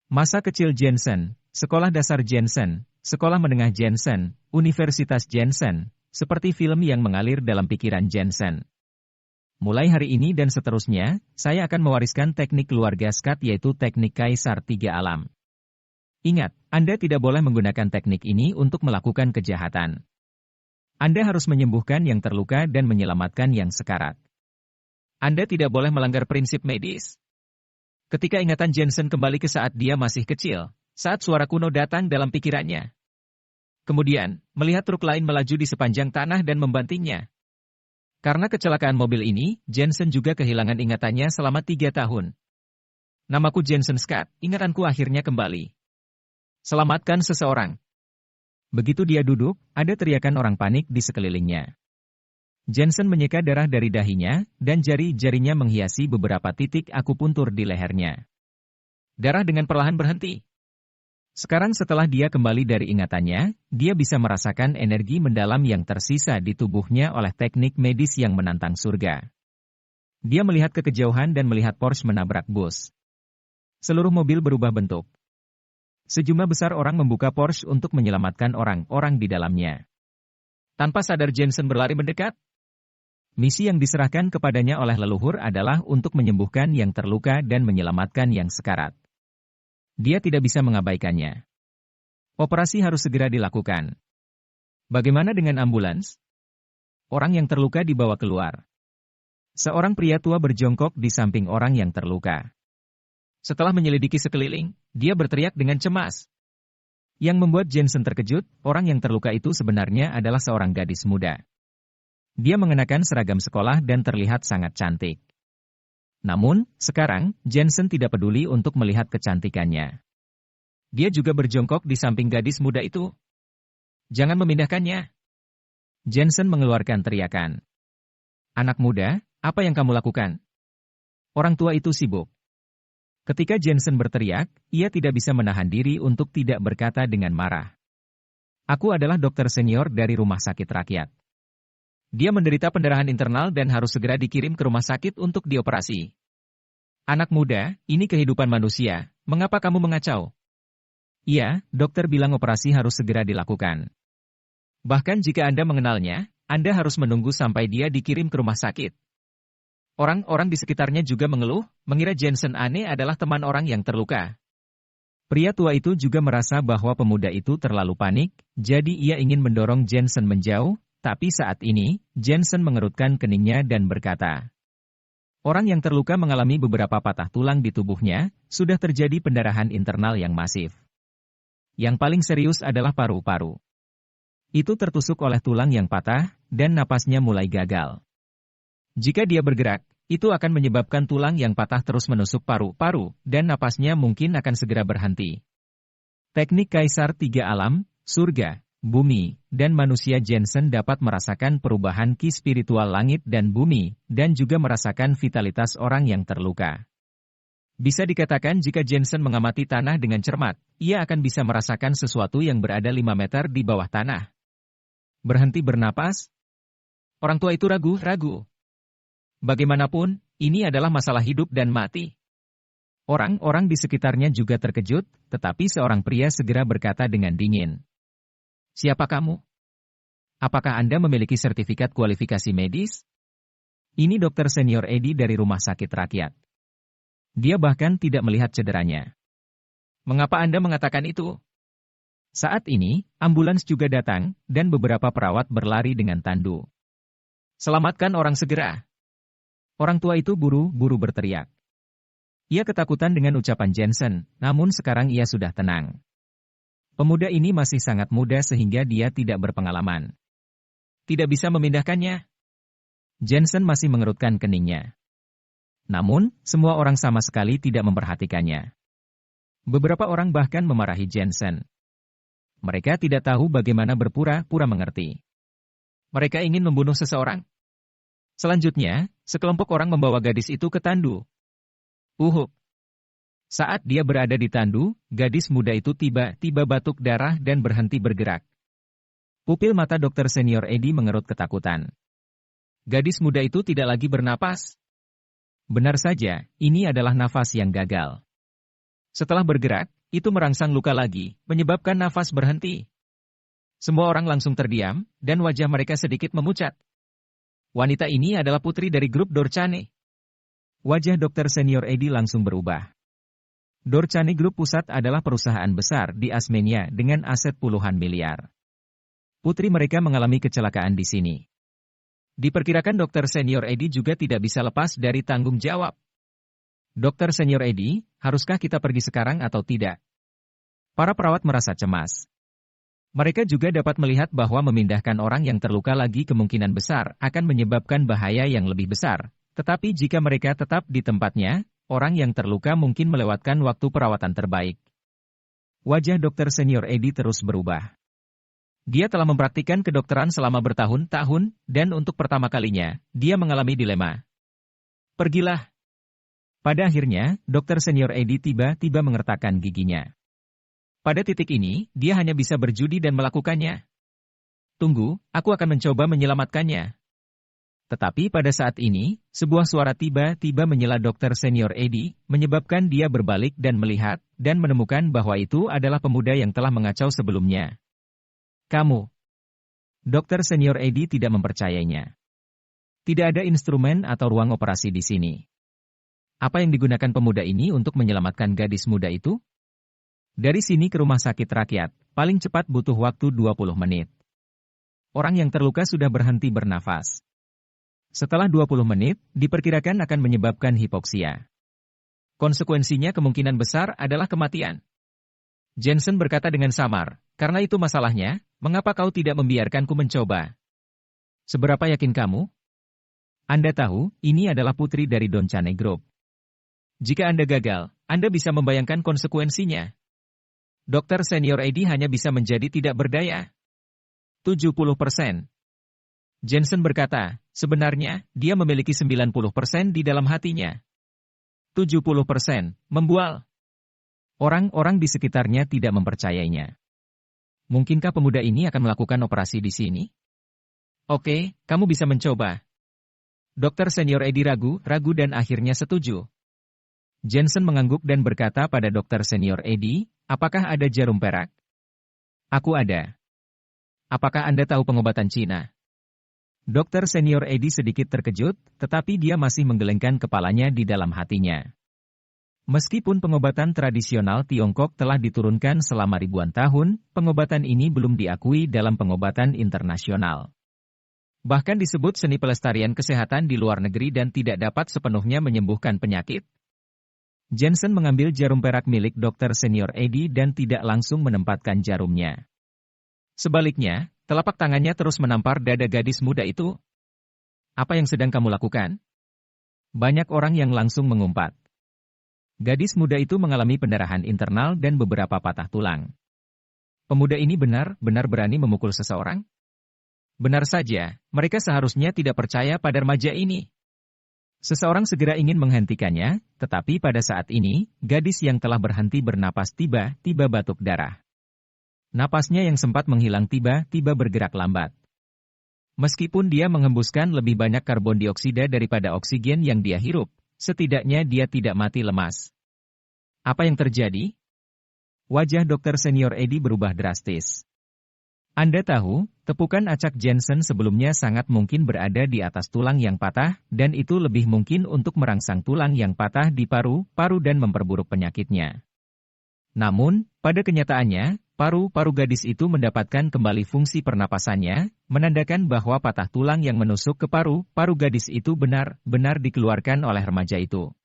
Masa kecil Jensen, sekolah dasar Jensen, sekolah menengah Jensen, Universitas Jensen, seperti film yang mengalir dalam pikiran Jensen. Mulai hari ini dan seterusnya, saya akan mewariskan teknik keluarga Scott yaitu teknik Kaisar Tiga Alam. Ingat, Anda tidak boleh menggunakan teknik ini untuk melakukan kejahatan. Anda harus menyembuhkan yang terluka dan menyelamatkan yang sekarat. Anda tidak boleh melanggar prinsip medis. Ketika ingatan Jensen kembali ke saat dia masih kecil, saat suara kuno datang dalam pikirannya. Kemudian, melihat truk lain melaju di sepanjang tanah dan membantingnya. Karena kecelakaan mobil ini, Jensen juga kehilangan ingatannya selama 3 tahun. Namaku Jensen Scott, ingatanku akhirnya kembali. Selamatkan seseorang. Begitu dia duduk, ada teriakan orang panik di sekelilingnya. Jensen menyeka darah dari dahinya, dan jari-jarinya menghiasi beberapa titik akupuntur di lehernya. Darah dengan perlahan berhenti. Sekarang setelah dia kembali dari ingatannya, dia bisa merasakan energi mendalam yang tersisa di tubuhnya oleh teknik medis yang menantang surga. Dia melihat ke kejauhan dan melihat Porsche menabrak bus. Seluruh mobil berubah bentuk. Sejumlah besar orang membuka Porsche untuk menyelamatkan orang-orang di dalamnya. Tanpa sadar Jensen berlari mendekat. Misi yang diserahkan kepadanya oleh leluhur adalah untuk menyembuhkan yang terluka dan menyelamatkan yang sekarat. Dia tidak bisa mengabaikannya. Operasi harus segera dilakukan. Bagaimana dengan ambulans? Orang yang terluka dibawa keluar. Seorang pria tua berjongkok di samping orang yang terluka. Setelah menyelidiki sekeliling, dia berteriak dengan cemas. Yang membuat Jensen terkejut, orang yang terluka itu sebenarnya adalah seorang gadis muda. Dia mengenakan seragam sekolah dan terlihat sangat cantik. Namun, sekarang, Jensen tidak peduli untuk melihat kecantikannya. Dia juga berjongkok di samping gadis muda itu. Jangan memindahkannya. Jensen mengeluarkan teriakan. Anak muda, apa yang kamu lakukan? Orang tua itu sibuk. Ketika Jensen berteriak, ia tidak bisa menahan diri untuk tidak berkata dengan marah. Aku adalah dokter senior dari rumah sakit rakyat. Dia menderita pendarahan internal dan harus segera dikirim ke rumah sakit untuk dioperasi. Anak muda, ini kehidupan manusia, mengapa kamu mengacau? Iya, dokter bilang operasi harus segera dilakukan. Bahkan jika Anda mengenalnya, Anda harus menunggu sampai dia dikirim ke rumah sakit. Orang-orang di sekitarnya juga mengeluh, mengira Jensen aneh adalah teman orang yang terluka. Pria tua itu juga merasa bahwa pemuda itu terlalu panik, jadi ia ingin mendorong Jensen menjauh. Tapi saat ini, Jensen mengerutkan keningnya dan berkata, orang yang terluka mengalami beberapa patah tulang di tubuhnya, sudah terjadi pendarahan internal yang masif. Yang paling serius adalah paru-paru. Itu tertusuk oleh tulang yang patah, dan napasnya mulai gagal. Jika dia bergerak, itu akan menyebabkan tulang yang patah terus menusuk paru-paru, dan napasnya mungkin akan segera berhenti. Teknik Kaisar Tiga Alam, surga, bumi, dan manusia Jensen dapat merasakan perubahan ki spiritual langit dan bumi, dan juga merasakan vitalitas orang yang terluka. Bisa dikatakan jika Jensen mengamati tanah dengan cermat, ia akan bisa merasakan sesuatu yang berada 5 meter di bawah tanah. Berhenti bernapas? Orang tua itu ragu-ragu. Bagaimanapun, ini adalah masalah hidup dan mati. Orang-orang di sekitarnya juga terkejut, tetapi seorang pria segera berkata dengan dingin. Siapa kamu? Apakah Anda memiliki sertifikat kualifikasi medis? Ini dokter senior Eddie dari rumah sakit rakyat. Dia bahkan tidak melihat cederanya. Mengapa Anda mengatakan itu? Saat ini, ambulans juga datang, dan beberapa perawat berlari dengan tandu. Selamatkan orang segera. Orang tua itu buru-buru berteriak. Ia ketakutan dengan ucapan Jensen, namun sekarang ia sudah tenang. Pemuda ini masih sangat muda sehingga dia tidak berpengalaman. Tidak bisa memindahkannya. Jensen masih mengerutkan keningnya. Namun, semua orang sama sekali tidak memperhatikannya. Beberapa orang bahkan memarahi Jensen. Mereka tidak tahu bagaimana berpura-pura mengerti. Mereka ingin membunuh seseorang. Selanjutnya, sekelompok orang membawa gadis itu ke tandu. Saat dia berada di tandu, gadis muda itu tiba-tiba batuk darah dan berhenti bergerak. Pupil mata dokter senior Eddie mengerut ketakutan. Gadis muda itu tidak lagi bernapas. Benar saja, ini adalah nafas yang gagal. Setelah bergerak, itu merangsang luka lagi, menyebabkan nafas berhenti. Semua orang langsung terdiam, dan wajah mereka sedikit memucat. Wanita ini adalah putri dari grup Dorchane. Wajah dokter senior Edi langsung berubah. Dorchane Group Pusat adalah perusahaan besar di Asmenia dengan aset puluhan miliar. Putri mereka mengalami kecelakaan di sini. Diperkirakan dokter senior Edi juga tidak bisa lepas dari tanggung jawab. Dokter senior Edi, haruskah kita pergi sekarang atau tidak? Para perawat merasa cemas. Mereka juga dapat melihat bahwa memindahkan orang yang terluka lagi kemungkinan besar akan menyebabkan bahaya yang lebih besar. Tetapi jika mereka tetap di tempatnya, orang yang terluka mungkin melewatkan waktu perawatan terbaik. Wajah dokter senior Edi terus berubah. Dia telah mempraktikkan kedokteran selama bertahun-tahun, dan untuk pertama kalinya, dia mengalami dilema. Pergilah. Pada akhirnya, dokter senior Edi tiba-tiba mengertakkan giginya. Pada titik ini, dia hanya bisa berjudi dan melakukannya. Tunggu, aku akan mencoba menyelamatkannya. Tetapi pada saat ini, sebuah suara tiba-tiba menyela dokter senior Edi, menyebabkan dia berbalik dan melihat, dan menemukan bahwa itu adalah pemuda yang telah mengacau sebelumnya. Kamu. Dokter senior Edi tidak mempercayainya. Tidak ada instrumen atau ruang operasi di sini. Apa yang digunakan pemuda ini untuk menyelamatkan gadis muda itu? Dari sini ke rumah sakit rakyat, paling cepat butuh waktu 20 menit. Orang yang terluka sudah berhenti bernafas. Setelah 20 menit, diperkirakan akan menyebabkan hipoksia. Konsekuensinya kemungkinan besar adalah kematian. Jensen berkata dengan samar, karena itu masalahnya, mengapa kau tidak membiarkanku mencoba? Seberapa yakin kamu? Anda tahu, ini adalah putri dari Dorchane Group. Jika Anda gagal, Anda bisa membayangkan konsekuensinya. Dokter senior Edi hanya bisa menjadi tidak berdaya. 70%. Jensen berkata, sebenarnya, dia memiliki 90% di dalam hatinya. 70% membual. Orang-orang di sekitarnya tidak mempercayainya. Mungkinkah pemuda ini akan melakukan operasi di sini? Oke, kamu bisa mencoba. Dokter senior Edi ragu dan akhirnya setuju. Jensen mengangguk dan berkata pada dokter senior Edi, apakah ada jarum perak? Aku ada. Apakah Anda tahu pengobatan Cina? Dokter senior Edi sedikit terkejut, tetapi dia masih menggelengkan kepalanya di dalam hatinya. Meskipun pengobatan tradisional Tiongkok telah diturunkan selama ribuan tahun, pengobatan ini belum diakui dalam pengobatan internasional. Bahkan disebut seni pelestarian kesehatan di luar negeri dan tidak dapat sepenuhnya menyembuhkan penyakit. Jensen mengambil jarum perak milik dokter senior Edi dan tidak langsung menempatkan jarumnya. Sebaliknya, telapak tangannya terus menampar dada gadis muda itu. Apa yang sedang kamu lakukan? Banyak orang yang langsung mengumpat. Gadis muda itu mengalami pendarahan internal dan beberapa patah tulang. Pemuda ini benar-benar berani memukul seseorang? Benar saja, mereka seharusnya tidak percaya pada remaja ini. Seseorang segera ingin menghentikannya, tetapi pada saat ini, gadis yang telah berhenti bernapas tiba-tiba batuk darah. Napasnya yang sempat menghilang tiba-tiba bergerak lambat. Meskipun dia menghembuskan lebih banyak karbon dioksida daripada oksigen yang dia hirup, setidaknya dia tidak mati lemas. Apa yang terjadi? Wajah dokter senior Edi berubah drastis. Anda tahu, tepukan acak Jensen sebelumnya sangat mungkin berada di atas tulang yang patah, dan itu lebih mungkin untuk merangsang tulang yang patah di paru-paru dan memperburuk penyakitnya. Namun, pada kenyataannya, paru-paru gadis itu mendapatkan kembali fungsi pernapasannya, menandakan bahwa patah tulang yang menusuk ke paru-paru gadis itu benar-benar dikeluarkan oleh remaja itu.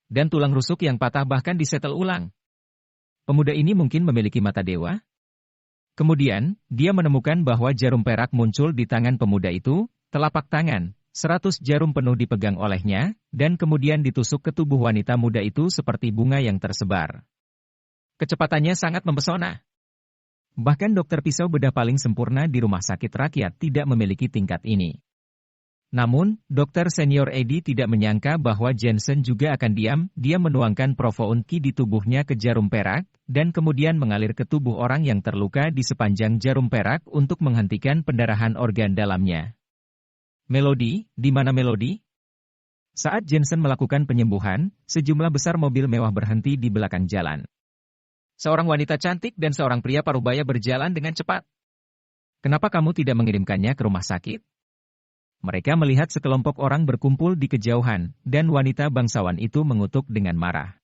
Dan tulang rusuk yang patah bahkan disetel ulang. Pemuda ini mungkin memiliki mata dewa? Kemudian, dia menemukan bahwa jarum perak muncul di tangan pemuda itu, telapak tangan, 100 jarum penuh dipegang olehnya, dan kemudian ditusuk ke tubuh wanita muda itu seperti bunga yang tersebar. Kecepatannya sangat mempesona. Bahkan dokter pisau bedah paling sempurna di rumah sakit rakyat tidak memiliki tingkat ini. Namun, dokter senior Edi tidak menyangka bahwa Jensen juga akan diam. Dia menuangkan Provoon Ki di tubuhnya ke jarum perak, dan kemudian mengalir ke tubuh orang yang terluka di sepanjang jarum perak untuk menghentikan pendarahan organ dalamnya. Melody, di mana Melody? Saat Jensen melakukan penyembuhan, sejumlah besar mobil mewah berhenti di belakang jalan. Seorang wanita cantik dan seorang pria parubaya berjalan dengan cepat. Kenapa kamu tidak mengirimkannya ke rumah sakit? Mereka melihat sekelompok orang berkumpul di kejauhan, dan wanita bangsawan itu mengutuk dengan marah.